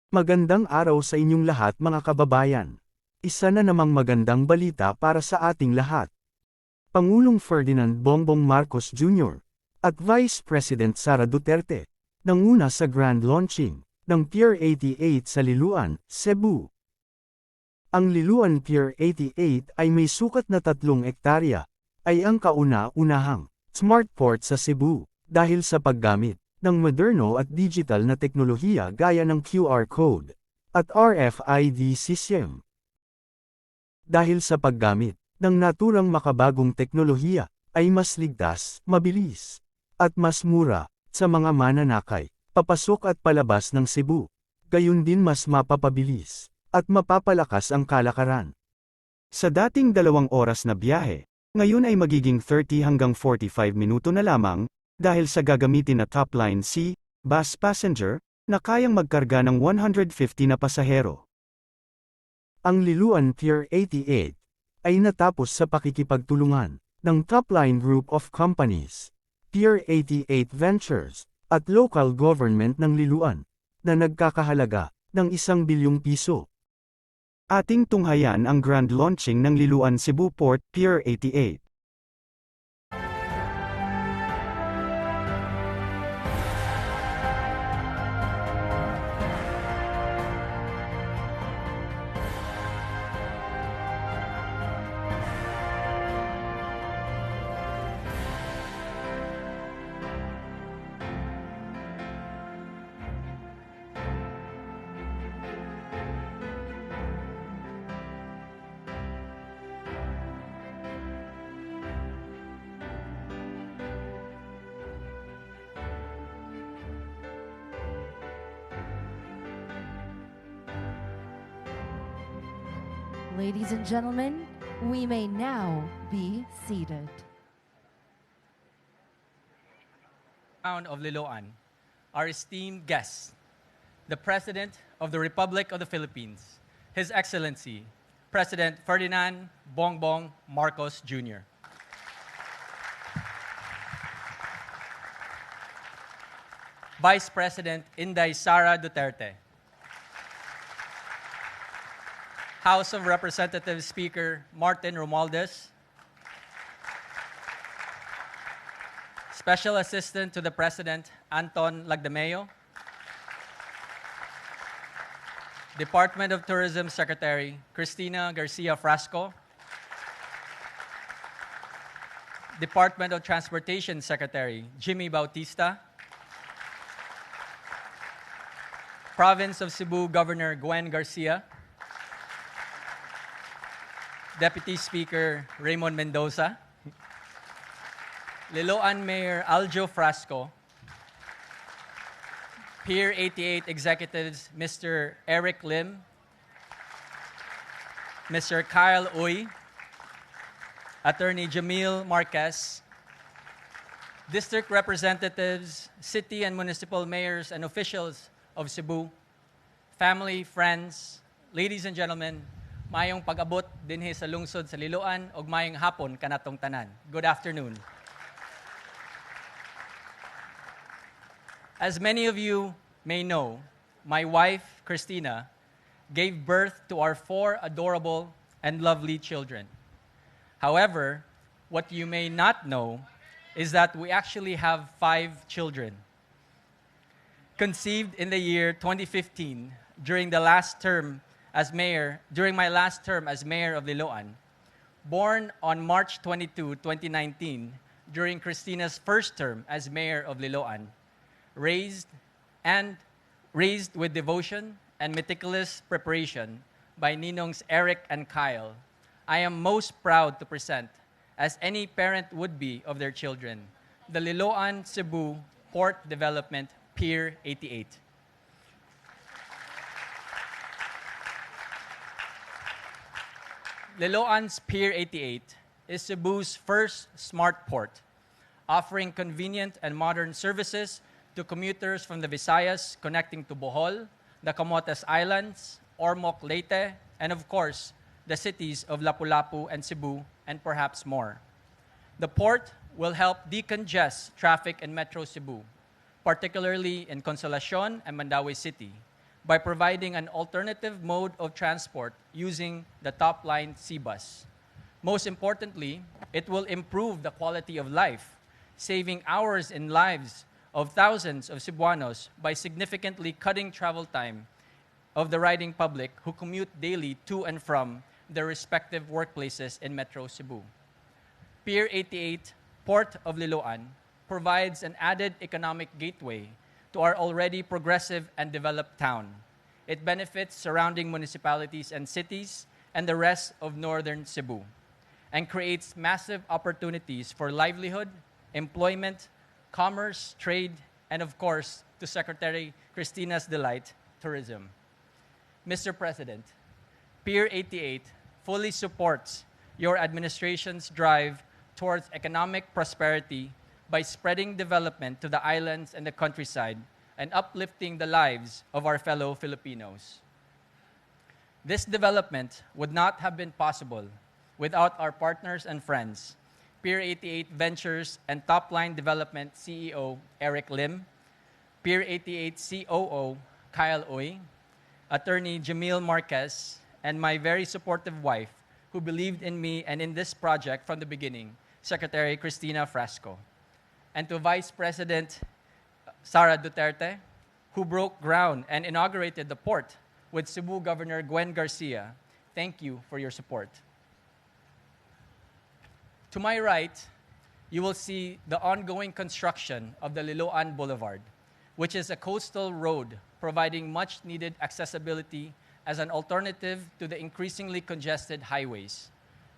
Magandang araw sa inyong lahat mga kababayan. Isa na namang magandang balita para sa ating lahat. Pangulong Ferdinand Bongbong Marcos Jr. at Vice President Sara Duterte nanguna sa grand launching ng Pier 88 sa Liloan, Cebu. Ang Liloan Pier 88 ay may sukat na 3 ektarya, ay ang kauna-unahang smart port sa Cebu dahil sa paggamit ng moderno at digital na teknolohiya gaya ng QR code at RFID system. Dahil sa paggamit ng naturang makabagong teknolohiya, ay mas ligtas, mabilis, at mas mura sa mga mananakay, papasok at palabas ng Cebu. Gayon din mas mapapabilis at mapapalakas ang kalakaran. Sa dating 2 oras na biyahe, ngayon ay magiging 30 hanggang 45 minuto na lamang, dahil sa gagamitin na top line C, bus passenger, na kayang magkarga ng 150 na pasahero. Ang Liloan Pier 88 ay natapos sa pakikipagtulungan ng top line group of companies, Pier 88 Ventures, at local government ng Liloan, na nagkakahalaga ng 1 bilyong piso. Ating tunghayan ang grand launching ng Liloan Cebu Port Pier 88. Ladies and gentlemen, we may now be seated. Of Liloan, our esteemed guests, the President of the Republic of the Philippines, His Excellency, President Ferdinand Bongbong Marcos Jr. Vice President Inday Sara Duterte, House of Representatives Speaker Martin Romualdez, Special Assistant to the President Anton Lagdameo, Department of Tourism Secretary Cristina Garcia Frasco, Department of Transportation Secretary Jimmy Bautista, Province of Cebu Governor Gwen Garcia, Deputy Speaker Raymond Mendoza, Liloan Mayor Aljo Frasco, Pier 88 Executives Mr. Eric Lim, Mr. Kyle Uy, Attorney Jamil Marquez, District Representatives, City and Municipal Mayors and officials of Cebu, family, friends, ladies and gentlemen, mayong pag-abot dinhi sa lungsod sa Liloan ug mayong hapon kanatong tanan. Good afternoon. As many of you may know, my wife, Christina, gave birth to our 4 adorable and lovely children. However, what you may not know is that we actually have 5 children. Conceived in the year 2015 during my last term as mayor of Liloan, born on March 22, 2019, during Christina's first term as mayor of Liloan, raised with devotion and meticulous preparation by Ninongs Eric and Kyle, I am most proud to present, as any parent would be of their children, the Liloan Cebu Port Development Pier 88. Liloan's Pier 88 is Cebu's first smart port, offering convenient and modern services to commuters from the Visayas connecting to Bohol, the Camotes Islands, Ormoc, Leyte, and of course, the cities of Lapu-Lapu and Cebu, and perhaps more. The port will help decongest traffic in Metro Cebu, particularly in Consolacion and Mandaue City, by providing an alternative mode of transport using the top-line C-bus. Most importantly, it will improve the quality of life, saving hours and lives of thousands of Cebuanos by significantly cutting travel time of the riding public who commute daily to and from their respective workplaces in Metro Cebu. Pier 88, Port of Liloan, provides an added economic gateway to our already progressive and developed town. It benefits surrounding municipalities and cities and the rest of northern Cebu, and creates massive opportunities for livelihood, employment, commerce, trade, and of course, to Secretary Cristina's delight, tourism. Mr. President, Pier 88 fully supports your administration's drive towards economic prosperity by spreading development to the islands and the countryside and uplifting the lives of our fellow Filipinos. This development would not have been possible without our partners and friends, Pier 88 Ventures and Top Line Development CEO Eric Lim, Pier 88 COO Kyle Uy, Attorney Jamil Marquez, and my very supportive wife who believed in me and in this project from the beginning, Secretary Cristina Frasco. And to Vice President Sara Duterte, who broke ground and inaugurated the port with Cebu Governor Gwen Garcia, thank you for your support. To my right, you will see the ongoing construction of the Liloan Boulevard, which is a coastal road providing much-needed accessibility as an alternative to the increasingly congested highways.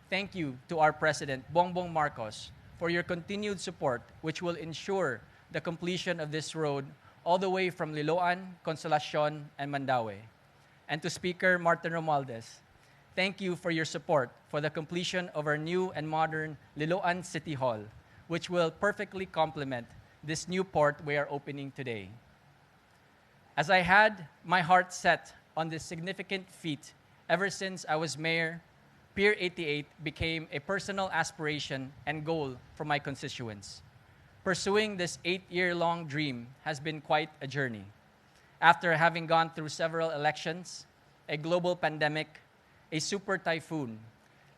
Thank you to our President, Bongbong Marcos, for your continued support, which will ensure the completion of this road all the way from Liloan, Consolacion, and Mandaue. And to Speaker Martin Romualdez, thank you for your support for the completion of our new and modern Liloan City Hall, which will perfectly complement this new port we are opening today. As I had my heart set on this significant feat ever since I was mayor, Pier 88 became a personal aspiration and goal for my constituents. Pursuing this 8-year-long dream has been quite a journey. After having gone through several elections, a global pandemic, a super typhoon,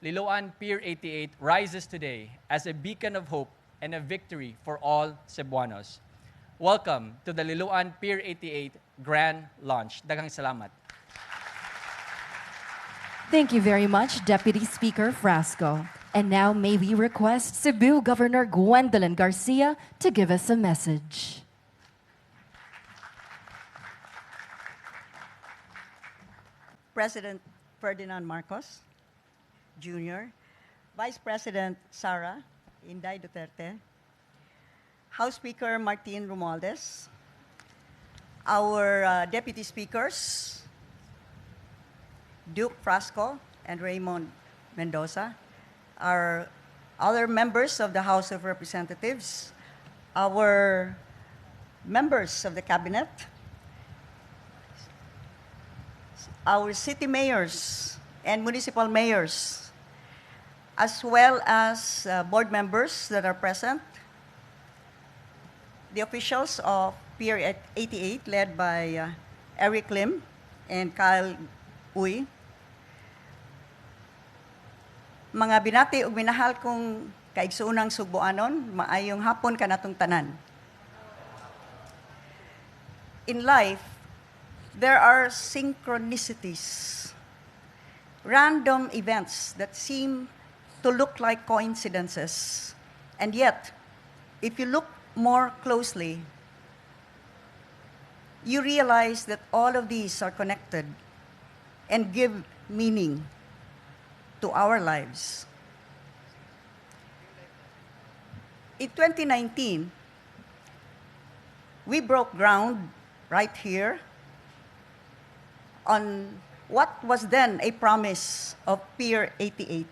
Liloan Pier 88 rises today as a beacon of hope and a victory for all Cebuanos. Welcome to the Liloan Pier 88 Grand Launch. Daghang salamat. Thank you very much, Deputy Speaker Frasco. And now may we request Cebu Governor Gwendolyn Garcia to give us a message. President Ferdinand Marcos Jr., Vice President Sara Inday Duterte, House Speaker Martin Romualdez, our Deputy Speakers, Duke Frasco and Raymond Mendoza, our other members of the House of Representatives, our members of the Cabinet, our city mayors and municipal mayors, as well as board members that are present, the officials of Pier 88 led by Eric Lim and Kyle Uy, mga binati ug minahal kong kaigsuunang Sugboanon, maayong hapon kanatong tanan. In life, there are synchronicities, random events that seem to look like coincidences. And yet, if you look more closely, you realize that all of these are connected and give meaning to our lives. In 2019, we broke ground right here on what was then a promise of Pier 88,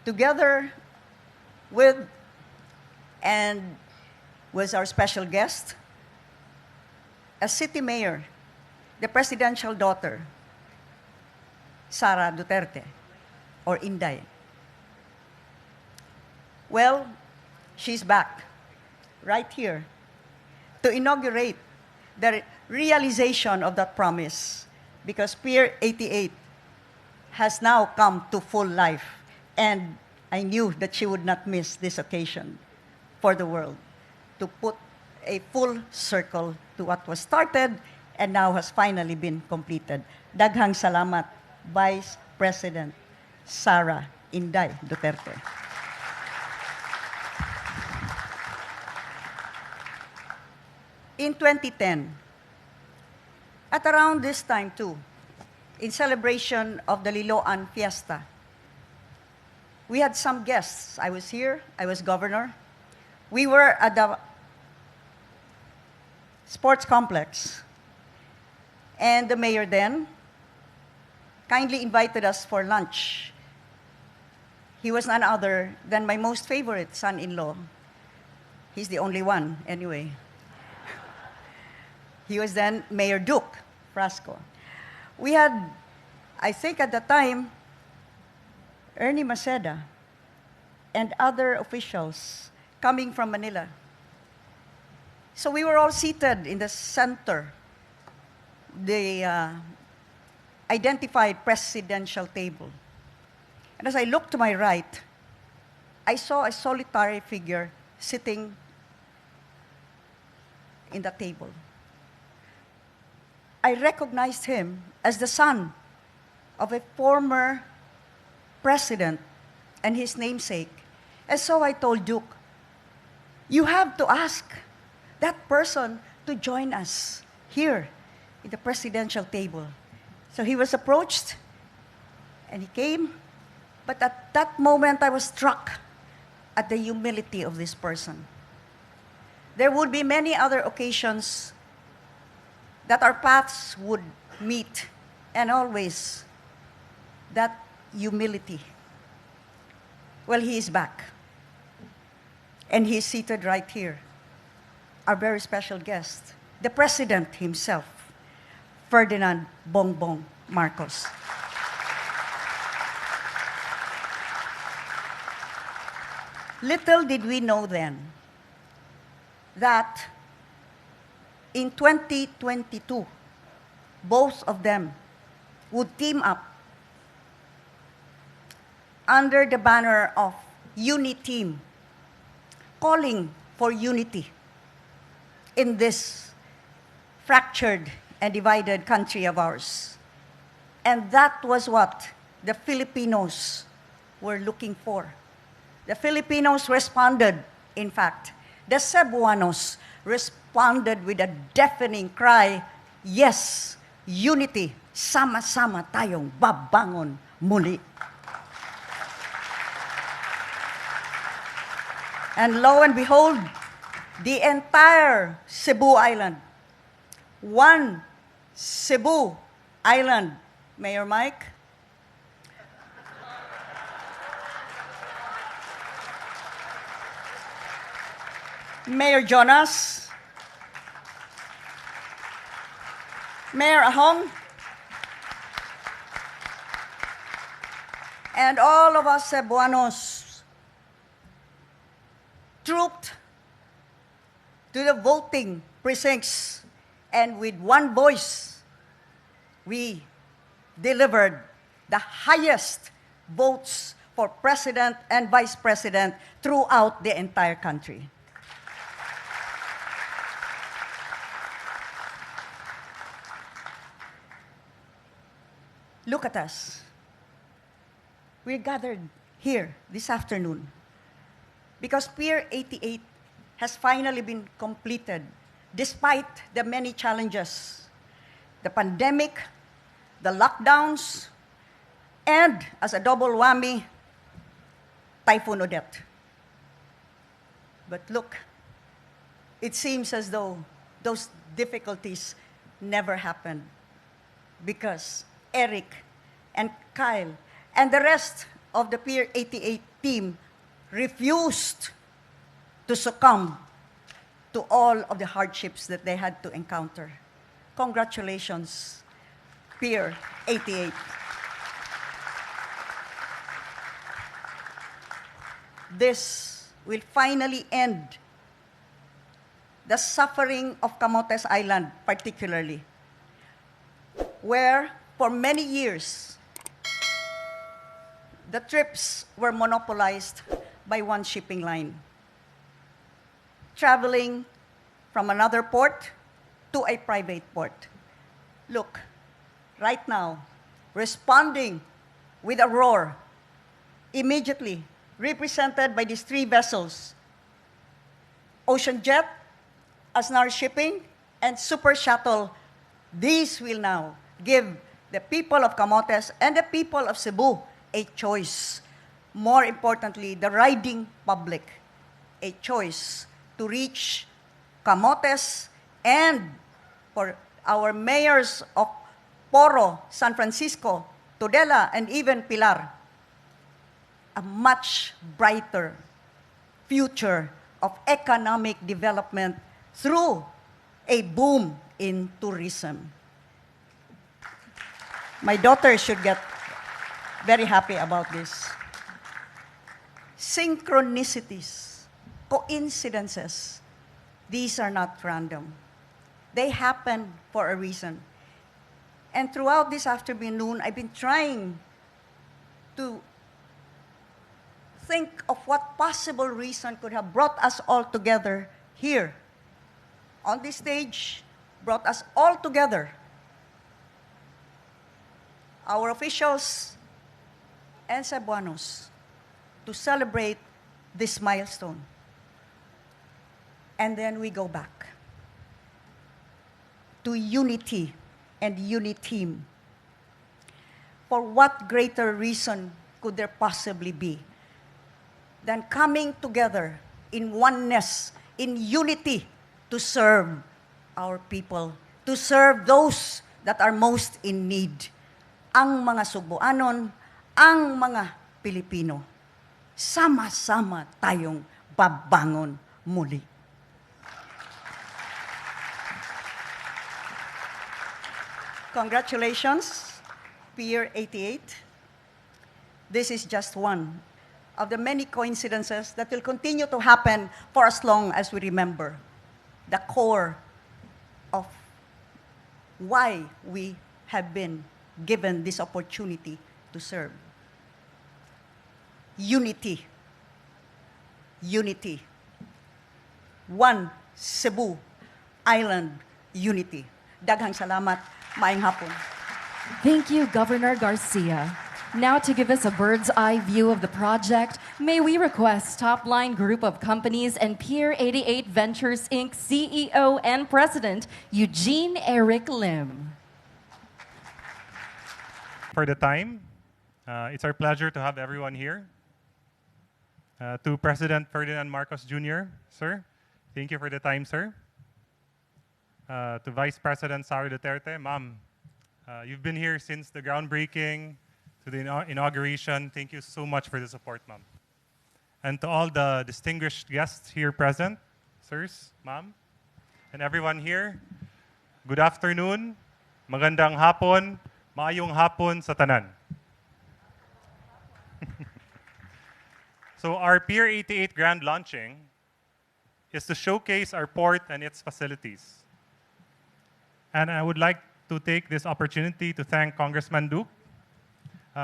together with and was our special guest, a city mayor, the presidential daughter, Sara Duterte, or Inday. Well, she's back, right here, to inaugurate the realization of that promise, because Pier 88 has now come to full life, and I knew that she would not miss this occasion for the world, to put a full circle to what was started and now has finally been completed. Daghang salamat, Vice President Sara Inday Duterte. In 2010, at around this time too, in celebration of the Liloan Fiesta, we had some guests. I was here, I was governor. We were at the sports complex, and the mayor then kindly invited us for lunch. He was none other than my most favorite son-in-law. He's the only one, anyway. He was then Mayor Duke Frasco. We had, I think at the time, Ernie Maceda and other officials coming from Manila. So we were all seated in the center, the identified presidential table. And as I looked to my right, I saw a solitary figure sitting in the table. I recognized him as the son of a former president and his namesake. And so I told Duke, you have to ask that person to join us here in the presidential table. So he was approached, and he came. But at that moment, I was struck at the humility of this person. There would be many other occasions that our paths would meet, and always that humility. Well, he is back. And he's seated right here. Our very special guest, the President himself, Ferdinand Bongbong Marcos. Little did we know then that in 2022, both of them would team up under the banner of UniTeam, calling for unity in this fractured and divided country of ours. And that was what the Filipinos were looking for. The Filipinos responded, in fact. The Cebuanos responded with a deafening cry, yes, unity, sama-sama tayong babangon muli. And lo and behold, the entire Cebu Island, one Cebu Island, Mayor Mike, Mayor Jonas, Mayor Ahong, and all of us Cebuanos trooped to the voting precincts, and with one voice, we delivered the highest votes for president and vice president throughout the entire country. Look at us. We're gathered here this afternoon because Pier 88 has finally been completed despite the many challenges, the pandemic, the lockdowns, and as a double whammy, Typhoon Odette. But look, it seems as though those difficulties never happened because Eric and Kyle and the rest of the Pier 88 team refused to succumb to all of the hardships that they had to encounter. Congratulations, Pier 88. This will finally end the suffering of Camotes Island particularly, where for many years, the trips were monopolized by one shipping line, traveling from another port to a private port. Look, right now, responding with a roar, immediately represented by these three vessels, Ocean Jet, Asnar Shipping, and Super Shuttle. These will now give the people of Camotes and the people of Cebu a choice. More importantly, the riding public, a choice to reach Camotes, and for our mayors of Poro, San Francisco, Tudela, and even Pilar, a much brighter future of economic development through a boom in tourism. My daughter should get very happy about this. Synchronicities, coincidences, these are not random. They happen for a reason. And throughout this afternoon, I've been trying to think of what possible reason could have brought us all together here on this stage, brought us all together, our officials and Cebuanos, to celebrate this milestone. And then we go back to unity and uniteam. For what greater reason could there possibly be than coming together in oneness, in unity, to serve our people, to serve those that are most in need, ang mga Sugboanon, ang mga Pilipino. Sama-sama tayong babangon muli. Congratulations, Pier 88. This is just one of the many coincidences that will continue to happen for as long as we remember the core of why we have been given this opportunity to serve. Unity. Unity. One Cebu Island unity. Daghang salamat. Maayong hapon. Thank you, Governor Garcia. Now to give us a bird's eye view of the project, may we request Top-Line Group of Companies and Pier 88 Ventures Inc. CEO and President, Eugene Eric Lim. For the time, it's our pleasure to have everyone here. To President Ferdinand Marcos Jr., sir, thank you for the time, sir. To Vice President Sara Duterte, ma'am, you've been here since the groundbreaking to the inauguration. Thank you so much for the support, ma'am. And to all the distinguished guests here present, sirs, ma'am, and everyone here, good afternoon, magandang hapon, maayong hapon sa tanan. So our Pier 88 grand launching is to showcase our port and its facilities. And I would like to take this opportunity to thank Congressman Duke,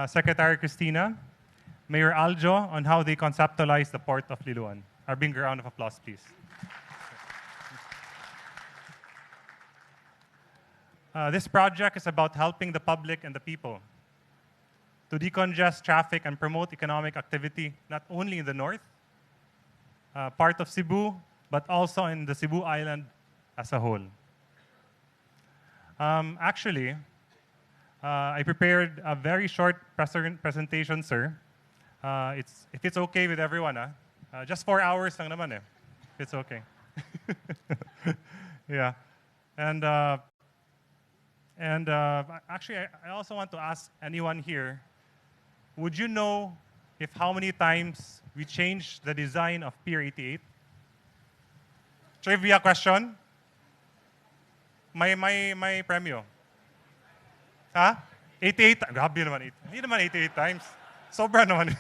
Secretary Cristina, Mayor Aljo on how they conceptualized the port of Liloan. A big round of applause, please. This project is about helping the public and the people to decongest traffic and promote economic activity, not only in the north, part of Cebu, but also in the Cebu Island as a whole. Actually, I prepared a very short presentation, sir. If it's okay with everyone, just 4 hours lang naman eh. If it's okay. Yeah. And actually, I also want to ask anyone here, would you know if how many times we changed the design of Pier 88? Trivia question. May premyo. Ha? 88? Grabe naman. Hindi naman 88 times. Sobra naman.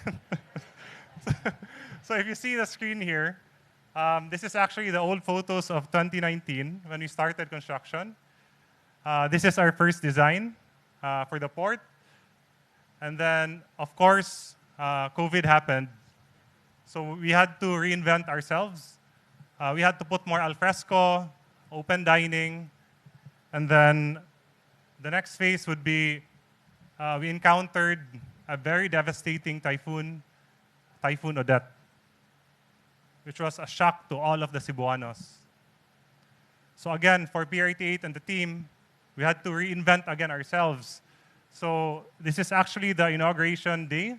So if you see the screen here, This is actually the old photos of 2019 when we started construction. This is our first design for the port. And then, of course, COVID happened. So we had to reinvent ourselves. We had to put more alfresco, open dining. And then the next phase would be we encountered a very devastating typhoon, Typhoon Odette, which was a shock to all of the Cebuanos. So again, for Pier 88 and the team, we had to reinvent again ourselves. So this is actually the inauguration day,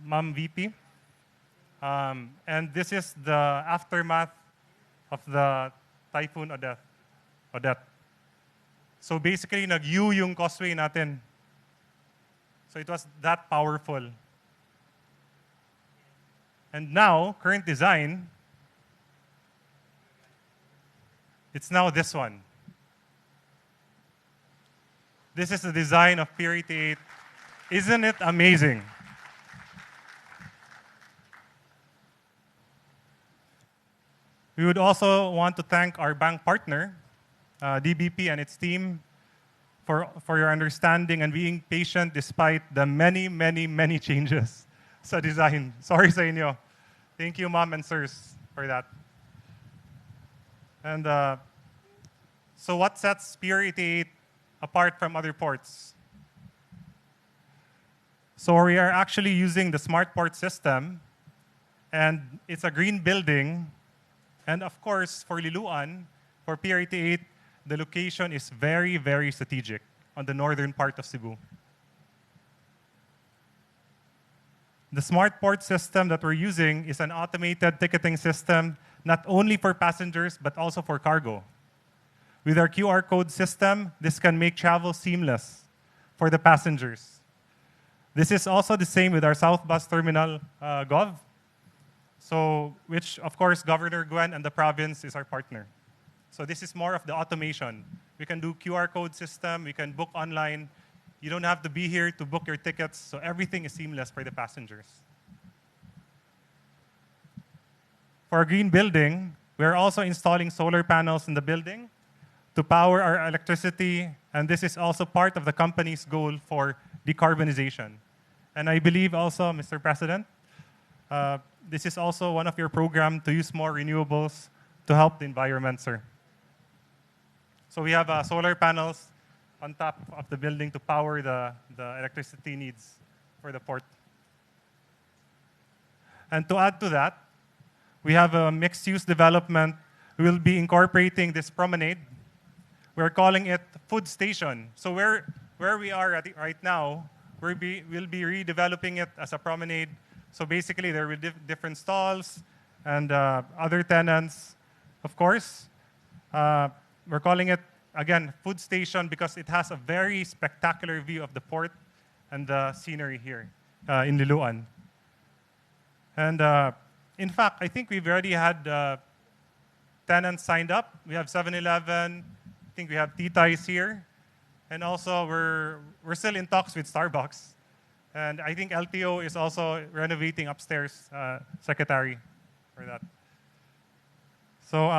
Ma'am VP. And this is the aftermath of the Typhoon Odette. So basically, nag-U yung causeway natin. So it was that powerful. And now, current design, it's now this one. This is the design of Pier 88. Isn't it amazing? We would also want to thank our bank partner, DBP and its team, for your understanding and being patient despite the many, many, many changes sa design. Sorry sa inyo. Thank you, ma'am and sirs, for that. And so what sets Pier 88 apart from other ports? So we are actually using the smart port system, and it's a green building. And of course, for Liloan, for Pier 88, the location is very, very strategic on the northern part of Cebu. The smart port system that we're using is an automated ticketing system, not only for passengers, but also for cargo. With our QR code system, this can make travel seamless for the passengers. This is also the same with our South Bus Terminal Gov, so which, of course, Governor Gwen and the province is our partner. So this is more of the automation. We can do QR code system, we can book online. You don't have to be here to book your tickets, so everything is seamless for the passengers. For our green building, we're also installing solar panels in the building to power our electricity, and this is also part of the company's goal for decarbonization. And I believe also, Mr. President, this is also one of your programs to use more renewables to help the environment, sir. So we have solar panels on top of the building to power the electricity needs for the port. And to add to that, we have a mixed-use development. We will be incorporating this promenade. We're calling it Food Station. So where we are right now, we'll be redeveloping it as a promenade. So basically, there will be different stalls and other tenants. Of course, we're calling it, again, Food Station because it has a very spectacular view of the port and the scenery here in Liloan. And in fact, I think we've already had tenants signed up. We have 7-Eleven. I think we have Titay's here. And also, we're still in talks with Starbucks. And I think LTO is also renovating upstairs, secretary for that. So,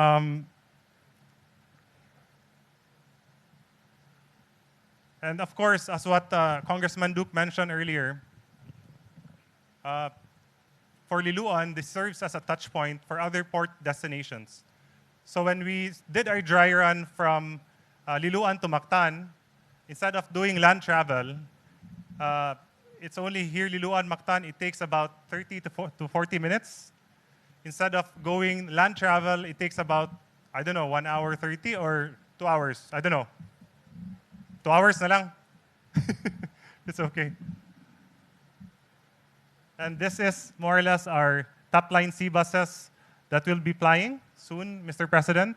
and of course, as what Congressman Duke mentioned earlier, for Liloan, this serves as a touch point for other port destinations. So when we did our dry run from Liloan to Mactan, instead of doing land travel, it's only here, Liloan, Mactan, it takes about 30 to 40 minutes. Instead of going land travel, it takes about, I don't know, 1 hour 30 or 2 hours. I don't know. 2 hours na lang. It's okay. And this is more or less our top line sea buses that will be flying soon, Mr. President.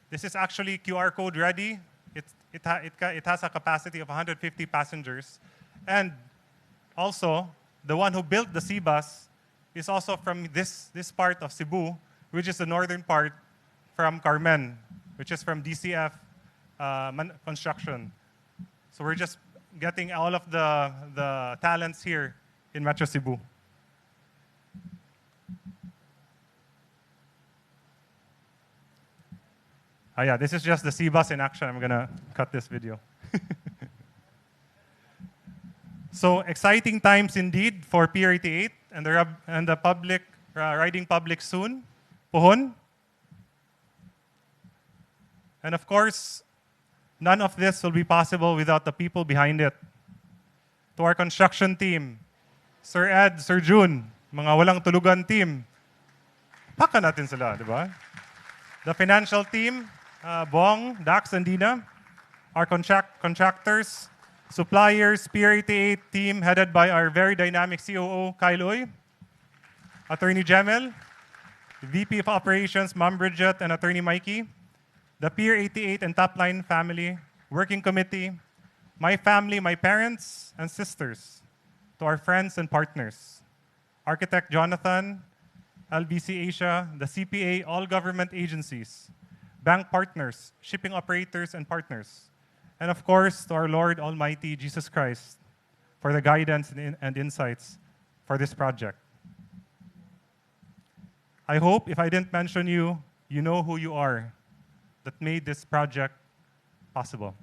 This is actually QR code ready. It has a capacity of 150 passengers. And also, the one who built the sea bus is also from this part of Cebu, which is the northern part from Carmen, which is from DCF construction. So we're just getting all of the talents here in Metro Cebu. Yeah, this is just the C-Bus in action. I'm going to cut this video. So exciting times indeed for Pier 88 and the public, riding public soon. Puhon. And of course, none of this will be possible without the people behind it. To our construction team, Sir Ed, Sir June, mga walang tulugan team, paka natin sila, di ba? The financial team, Bong, Dax, and Dina, our contractors, suppliers, Pier 88 team headed by our very dynamic COO, Kyle Uy, Attorney Jemel, VP of Operations, Ma'am Bridget, and Attorney Mikey, the Pier 88 and Top Line family, working committee, my family, my parents and sisters, to our friends and partners, Architect Jonathan, LBC Asia, the CPA, all government agencies, bank partners, shipping operators and partners, and of course, to our Lord Almighty Jesus Christ for the guidance and insights for this project. I hope if I didn't mention you, you know who you are that made this project possible.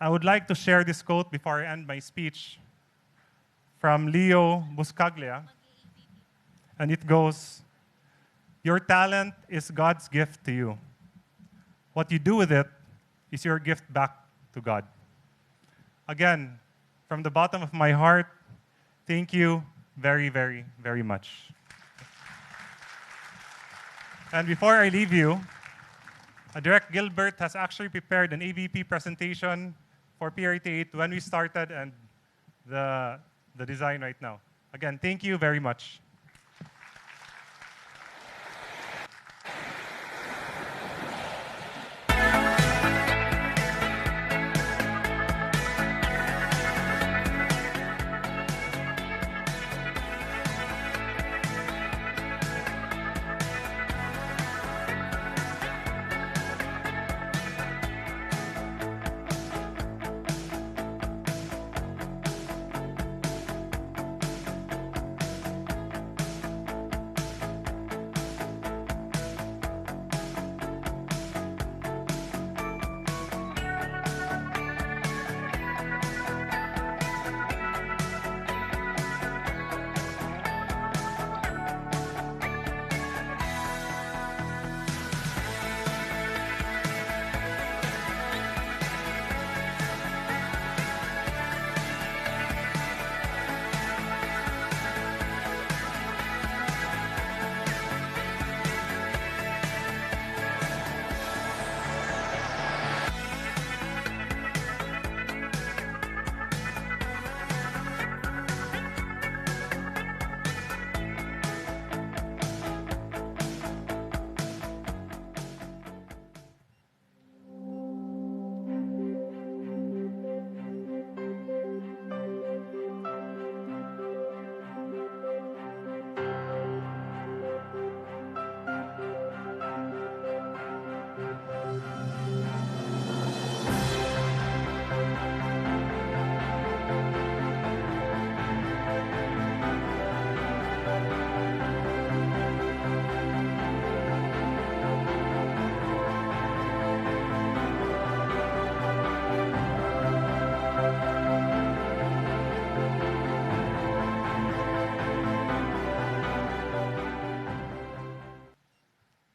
I would like to share this quote before I end my speech from Leo Buscaglia, and it goes, "Your talent is God's gift to you. What you do with it is your gift back to God." Again, from the bottom of my heart, thank you very, very, very much. And before I leave you, Direct Gilbert has actually prepared an AVP presentation for Pier 88 when we started and the design right now. Again, thank you very much.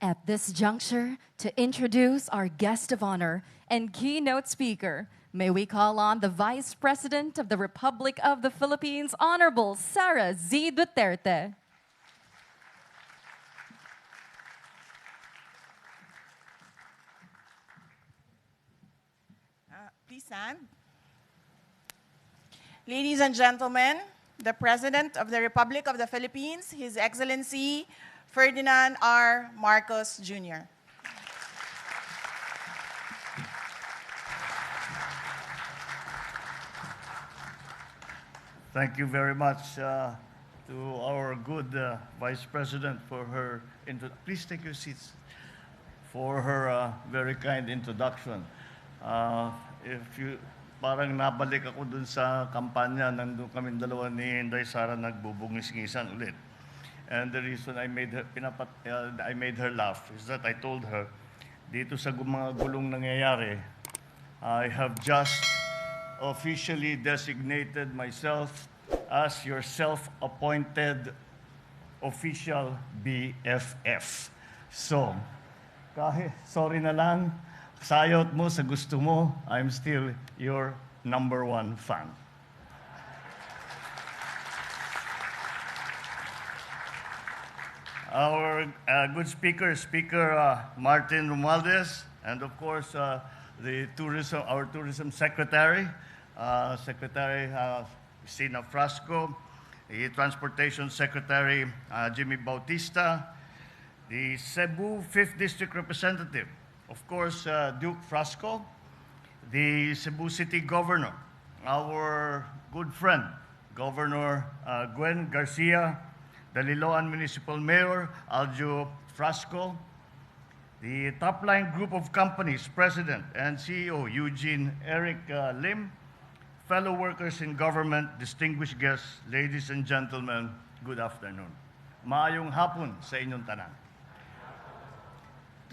At this juncture, to introduce our guest of honor and keynote speaker, may we call on the Vice President of the Republic of the Philippines, Honorable Sara Z. Duterte. Please stand. Ladies and gentlemen, the President of the Republic of the Philippines, His Excellency Ferdinand R. Marcos, Jr. Thank you very much to our good Vice President for her please take your seats, for her very kind introduction. Parang nabalik ako dun sa kampanya, nandun kami dalawa ni Inday Sara nagbubungis-ngisan ulit. And the reason I made her laugh is that I told her, dito sa mga gulong nangyayari, I have just officially designated myself as your self-appointed official BFF. So, kahit sorry na lang, sayot mo sa gusto mo, I'm still your #1 fan. Our good speaker, Speaker Martin Romualdez, and of course our tourism secretary, Secretary Sina Frasco, the Transportation Secretary Jimmy Bautista, the Cebu 5th District Representative, of course Duke Frasco, the Cebu City Governor, our good friend, Governor Gwen Garcia, the Liloan Municipal Mayor, Aljo Frasco, the Top Line Group of Companies President and CEO, Eugene Eric Lim, fellow workers in government, distinguished guests, ladies and gentlemen, good afternoon. Maayong hapon sa inyong tanan.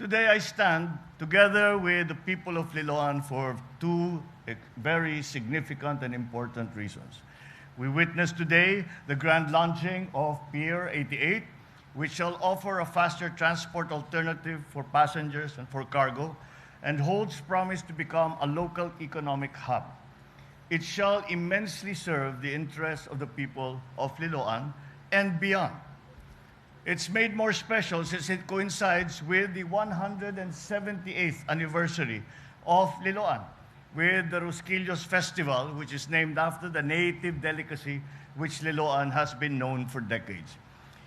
Today I stand together with the people of Liloan for two very significant and important reasons. We witnessed today the grand launching of Pier 88, which shall offer a faster transport alternative for passengers and for cargo, and holds promise to become a local economic hub. It shall immensely serve the interests of the people of Liloan and beyond. It's made more special since it coincides with the 178th anniversary of Liloan, with the Rosquillos Festival, which is named after the native delicacy which Liloan has been known for decades.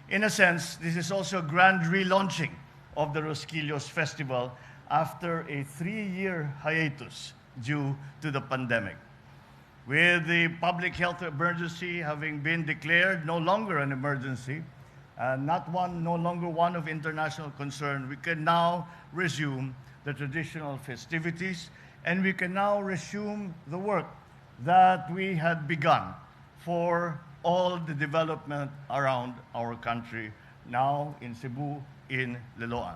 In a sense, this is also a grand relaunching of the Rosquillos Festival after a 3-year hiatus due to the pandemic. With the public health emergency having been declared no longer an emergency, no longer one of international concern, we can now resume the traditional festivities, and we can now resume the work that we had begun for all the development around our country, now in Cebu, in Liloan.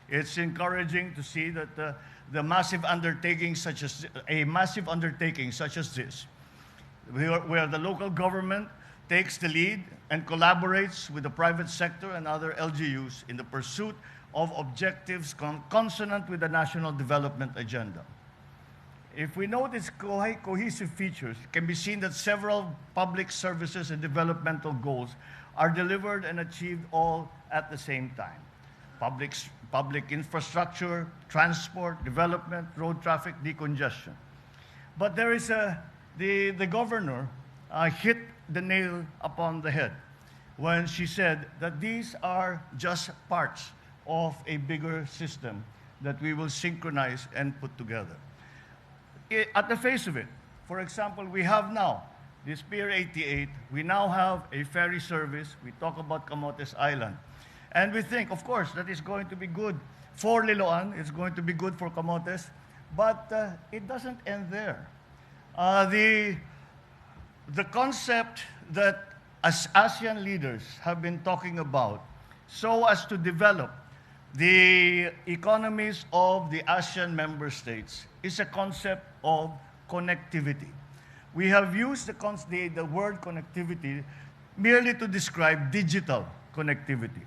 It's encouraging to see that the massive undertakings such as this, where the local government takes the lead and collaborates with the private sector and other LGUs in the pursuit of objectives consonant with the national development agenda. If we notice cohesive features, it can be seen that several public services and developmental goals are delivered and achieved all at the same time. Public infrastructure, transport, development, road traffic, decongestion. But there is the governor hit the nail upon the head when she said that these are just parts of a bigger system that we will synchronize and put together. At the face of it, for example, we have now this Pier 88, we now have a ferry service, we talk about Camotes Island. And we think, of course, that is going to be good for Liloan, it's going to be good for Camotes, but it doesn't end there. The concept that as ASEAN leaders have been talking about, so as to develop the economies of the ASEAN member states, is a concept of connectivity. We have used the word connectivity merely to describe digital connectivity.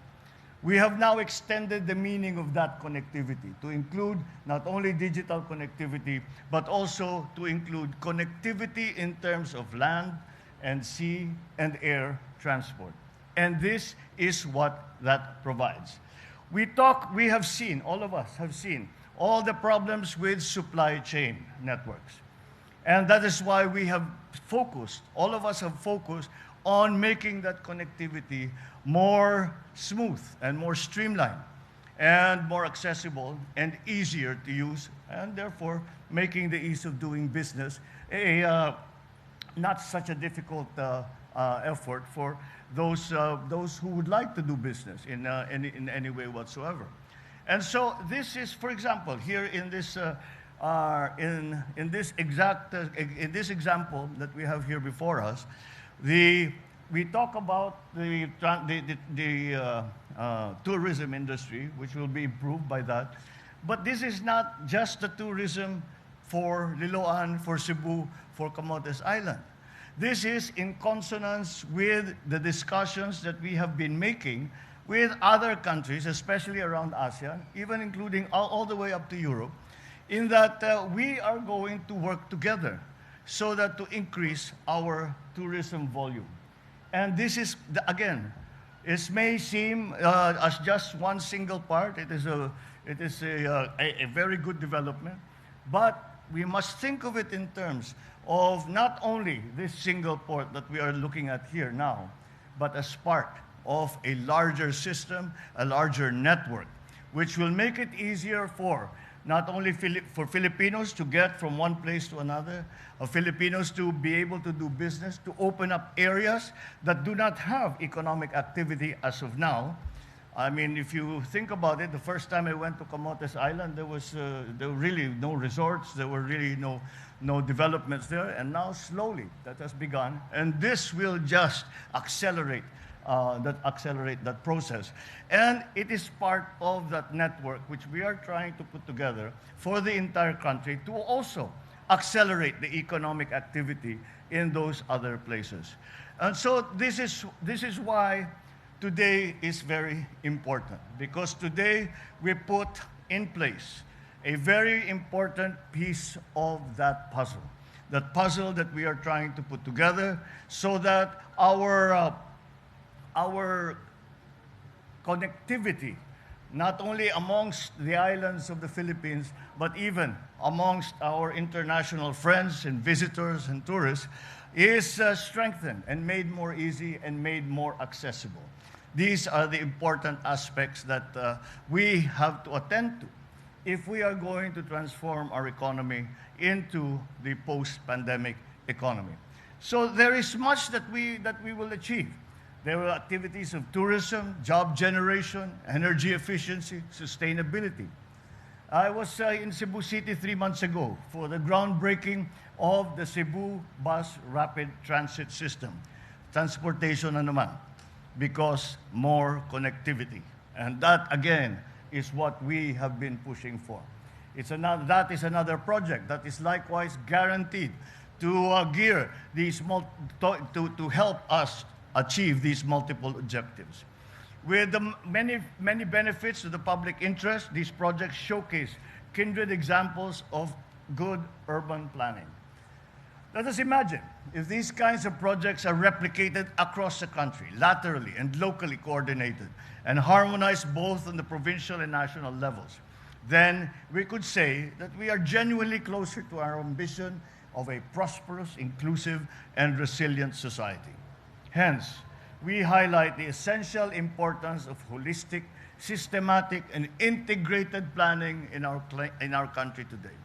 We have now extended the meaning of that connectivity to include not only digital connectivity, but also to include connectivity in terms of land and sea and air transport. And this is what that provides. We have seen, all of us have seen, all the problems with supply chain networks. And that is why we have focused, all of us have focused on making that connectivity more smooth and more streamlined and more accessible and easier to use, and therefore making the ease of doing business not such a difficult effort for those who would like to do business in any way whatsoever. And so this is, for example, here in this example that we have here before us, the we talk about the tourism industry, which will be improved by that. But this is not just the tourism for Liloan, for Cebu, for Camotes Island. This is in consonance with the discussions that we have been making with other countries, especially around ASEAN, even including all the way up to Europe, in that we are going to work together so that to increase our tourism volume. And this is, again, it may seem as just one single part. It is a very good development, but we must think of it in terms of not only this single port that we are looking at here now, but as part of a larger system, a larger network, which will make it easier for not only for Filipinos to get from one place to another, Filipinos to be able to do business, to open up areas that do not have economic activity as of now. I mean, if you think about it, the first time I went to Camotes Island, there were really no resorts, there were really no developments there, and now slowly that has begun, and this will just accelerate that process. And it is part of that network which we are trying to put together for the entire country to also accelerate the economic activity in those other places. And so this is why today is very important, because today we put in place a very important piece of that puzzle that we are trying to put together so that our connectivity, not only amongst the islands of the Philippines, but even amongst our international friends and visitors and tourists, is strengthened and made more easy and made more accessible. These are the important aspects that we have to attend to if we are going to transform our economy into the post-pandemic economy. So there is much that we will achieve. There are activities of tourism, job generation, energy efficiency, sustainability. I was in Cebu City 3 months ago for the groundbreaking of the Cebu Bus Rapid Transit System. Transportation na naman, because more connectivity. And that, again, is what we have been pushing for. That is another project that is likewise guaranteed to gear these to help us achieve these multiple objectives. With the many benefits to the public interest, these projects showcase kindred examples of good urban planning. Let us imagine if these kinds of projects are replicated across the country, laterally and locally coordinated, and harmonized both on the provincial and national levels, then we could say that we are genuinely closer to our ambition of a prosperous, inclusive, and resilient society. Hence, we highlight the essential importance of holistic, systematic, and integrated planning in our country today,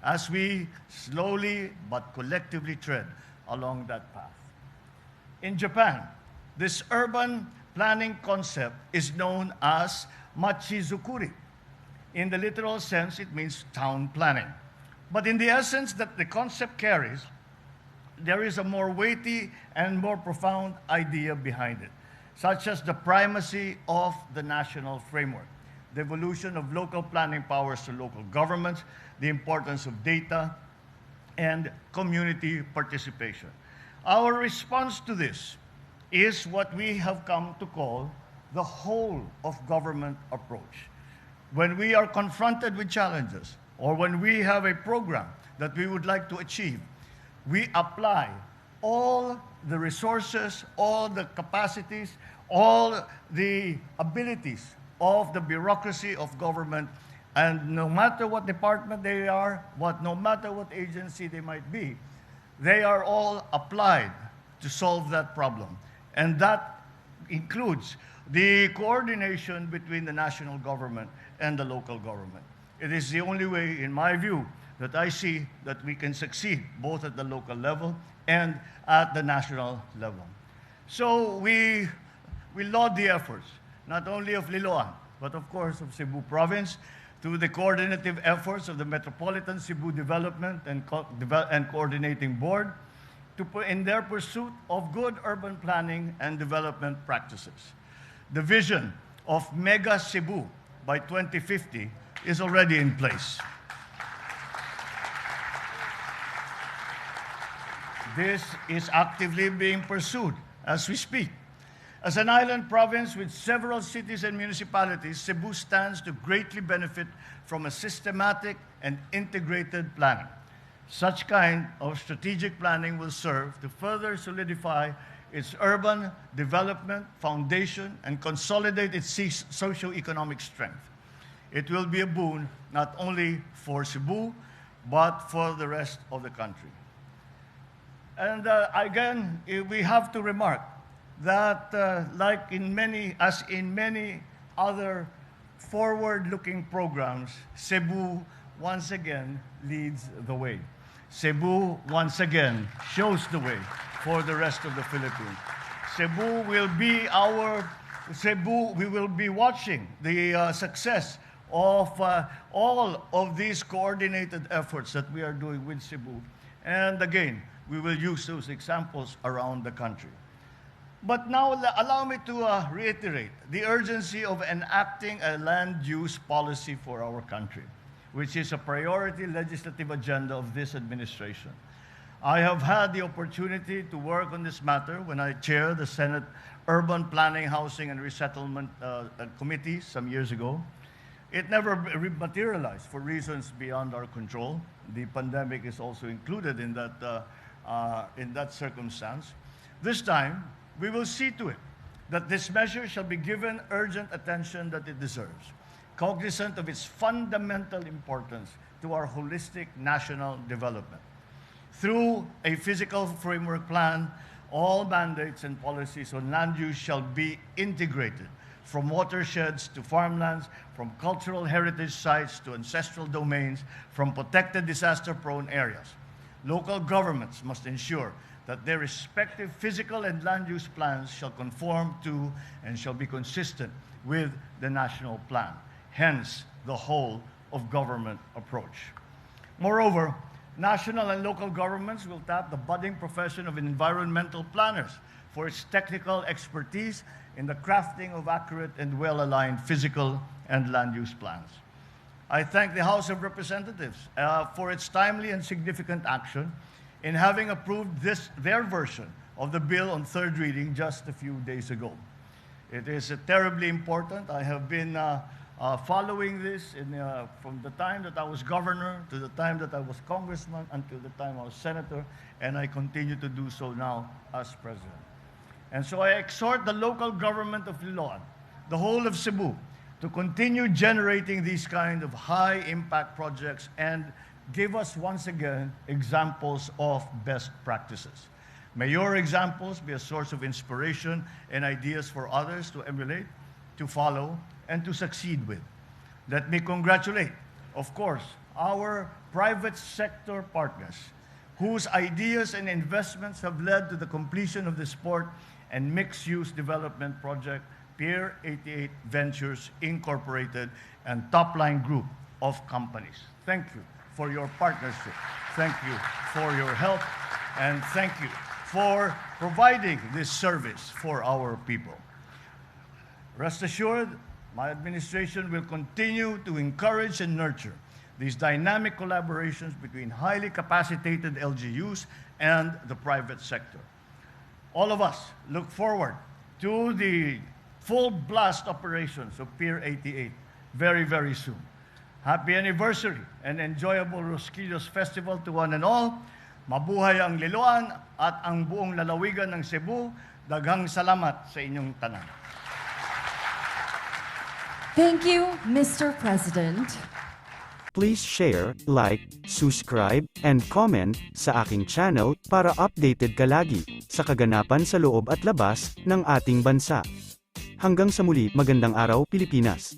as we slowly but collectively tread along that path. In Japan, this urban planning concept is known as machizukuri. In the literal sense, it means town planning. But in the essence that the concept carries, there is a more weighty and more profound idea behind it, such as the primacy of the national framework, the evolution of local planning powers to local governments, the importance of data, and community participation. Our response to this is what we have come to call the whole of government approach. When we are confronted with challenges, or when we have a program that we would like to achieve, we apply all the resources, all the capacities, all the abilities of the bureaucracy of government, and no matter what department they are, no matter what agency they might be, they are all applied to solve that problem. And that includes the coordination between the national government and the local government. It is the only way, in my view, that I see that we can succeed both at the local level and at the national level. So we laud the efforts, not only of Liloan, but of course of Cebu Province, to the coordinative efforts of the Metropolitan Cebu Development and Coordinating Board, in their pursuit of good urban planning and development practices. The vision of Mega Cebu by 2050 is already in place. This is actively being pursued as we speak. As an island province with several cities and municipalities, Cebu stands to greatly benefit from a systematic and integrated planning. Such kind of strategic planning will serve to further solidify its urban development foundation and consolidate its socio-economic strength. It will be a boon not only for Cebu, but for the rest of the country. And again, we have to remark that as in many other forward-looking programs, Cebu once again leads the way. Cebu once again shows the way for the rest of the Philippines. We will be watching the success of all of these coordinated efforts that we are doing with Cebu. And again, we will use those examples around the country. But now allow me to reiterate the urgency of enacting a land use policy for our country, which is a priority legislative agenda of this administration. I have had the opportunity to work on this matter when I chaired the Senate Urban Planning, Housing, and Resettlement Committee some years ago. It never materialized for reasons beyond our control. The pandemic is also included in that circumstance. This time, we will see to it that this measure shall be given urgent attention that it deserves, cognizant of its fundamental importance to our holistic national development. Through a physical framework plan, all mandates and policies on land use shall be integrated, from watersheds to farmlands, from cultural heritage sites to ancestral domains, from protected disaster-prone areas. Local governments must ensure that their respective physical and land use plans shall conform to and shall be consistent with the national plan. Hence, the whole of government approach. Moreover, national and local governments will tap the budding profession of environmental planners for its technical expertise in the crafting of accurate and well-aligned physical and land use plans. I thank the House of Representatives for its timely and significant action in having approved their version of the bill on third reading just a few days ago. It is terribly important. I have been following this from the time that I was governor to the time that I was congressman until the time I was senator, and I continue to do so now as president. And so I exhort the local government of Liloan, the whole of Cebu, to continue generating these kind of high-impact projects and give us once again examples of best practices. May your examples be a source of inspiration and ideas for others to emulate, to follow, and to succeed with. Let me congratulate, of course, our private sector partners whose ideas and investments have led to the completion of the sport and mixed-use development project, Pier 88 Ventures Incorporated and Topline Group of companies. Thank you for your partnership. Thank you for your help, and thank you for providing this service for our people. Rest assured, my administration will continue to encourage and nurture these dynamic collaborations between highly capacitated LGUs and the private sector. All of us look forward to the full blast operations of Pier 88 very, very soon. Happy anniversary and enjoyable Rosquillos Festival to one and all. Mabuhay ang Liloan at ang buong lalawigan ng Cebu. Daghang salamat sa inyong tanan. Thank you, Mr. President. Please share, like, subscribe, and comment sa aking channel para updated ka lagi sa kaganapan sa loob at labas ng ating bansa. Hanggang sa muli, magandang araw Pilipinas!